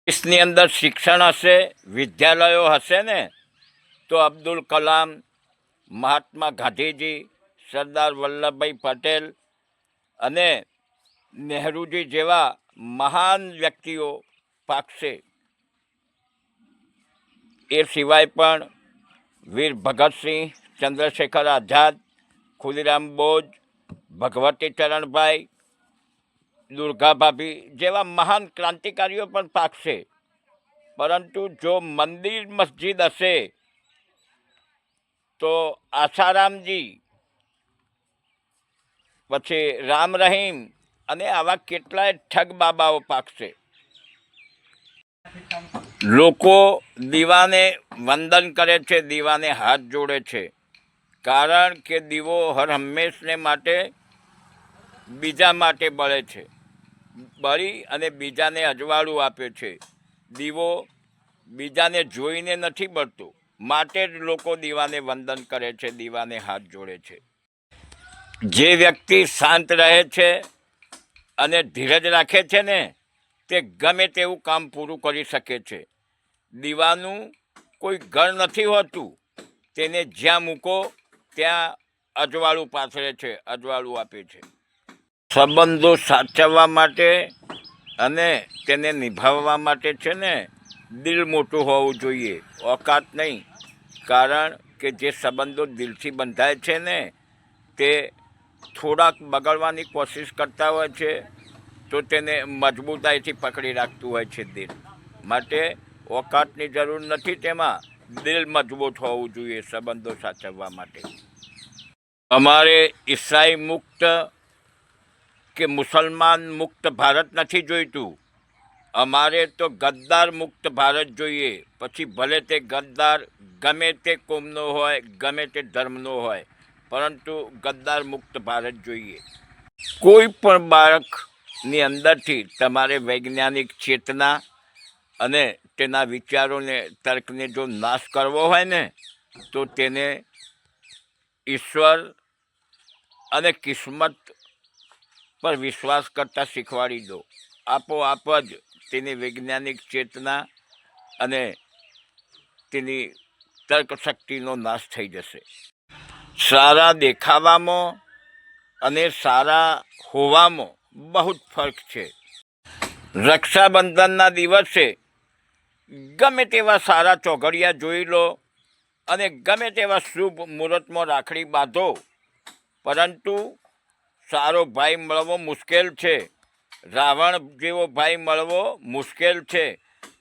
દેશની અંદર શિક્ષણ હશે, વિદ્યાલયો હશે ને તો અબ્દુલ કલામ, મહાત્મા ગાંધીજી, સરદાર વલ્લભભાઈ પટેલ અને નહેરુજી જેવા મહાન વ્યક્તિઓ પાકશે. એ સિવાય પણ વીર ભગતસિંહ, ચંદ્રશેખર આઝાદ, ખુદીરામ બોઝ, ભગવતી ચરણભાઈ, દુર્ગા ભાભી જેવા મહાન ક્રાંતિકારીઓ પણ પાકશે. પરંતુ જો મંદિર મસ્જિદ હશે તો આસારામજી, પછી રામ રહીમ અને આવા કેટલાય ઠગ બાબાઓ પાકશે. લોકો દીવાને વંદન કરે છે, દીવાને હાથ જોડે છે, કારણ કે દીવો હર હંમેશને માટે બીજા માટે બળે છે, બળી અને બીજાને અજવાળું આપે છે. દીવો બીજાને જોઈને નથી બળતો, માટે જ લોકો દીવાને વંદન કરે છે, દીવાને હાથ જોડે છે. જે વ્યક્તિ શાંત રહે છે અને ધીરજ રાખે છે ને તે ગમે તેવું કામ પૂરું કરી શકે છે. દીવાનું કોઈ ઘર નથી હોતું, તેને જ્યાં મૂકો ત્યાં અજવાળું પાથરે છે, અજવાળું આપે છે. સંબંધો સાચવવા માટે અને તેને નિભાવવા માટે છે ને દિલ મોટું હોવું જોઈએ, ઓકાત નહીં. કારણ કે જે સંબંધો દિલથી બંધાય છે ને તે થોડાક બગડવાની કોશિશ કરતા હોય છે તો તેને મજબૂતાઈથી પકડી રાખતું હોય છે દિલ. માટે ઓકાતની જરૂર નથી, તેમાં દિલ મજબૂત હોવું જોઈએ સંબંધો સાચવવા માટે. અમારે ઈસાઈ મુક્ત કે મુસલમાન મુક્ત ભારત નથી જોઈતું, અમારે તો ગદ્દાર મુક્ત ભારત જોઈએ. પછી ભલે તે ગદ્દાર ગમે તે કોમનો હોય, ગમે તે ધર્મનો હોય, પરંતુ ગદ્દાર મુક્ત ભારત જોઈએ. કોઈ પણ બાળકની અંદરથી તમારે વૈજ્ઞાનિક ચેતના અને તેના વિચારોને, તર્કને જો નાશ કરવો હોય ને તો તેને ઈશ્વર અને કિસ્મત પર વિશ્વાસ કરતાં શીખવાડી દો. આપોઆપ જ તેની વૈજ્ઞાનિક ચેતના અને તેની તર્કશક્તિનો નાશ થઈ જશે. સારા દેખાવામાં અને સારા હોવામાં બહુ જ ફર્ક છે. રક્ષાબંધનના દિવસે ગમે તેવા સારા ચોઘડિયા જોઈ લો અને ગમે તેવા શુભ મુહૂર્તમાં રાખડી બાંધો, પરંતુ સારો ભાઈ મળવો મુશ્કેલ છે. રાવણ જેવો ભાઈ મળવો મુશ્કેલ છે,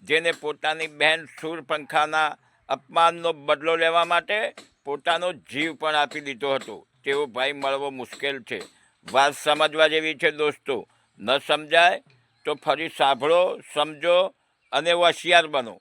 જેને પોતાની બહેન શૂરપંખાના અપમાનનો બદલો લેવા માટે પોતાનો જીવ પણ આપી દીધો હતો. તેવો ભાઈ મળવો મુશ્કેલ છે. વાત સમજવા જેવી છે દોસ્તો. ન સમજાય તો ફરી સાંભળો, સમજો અને હોશિયાર બનો.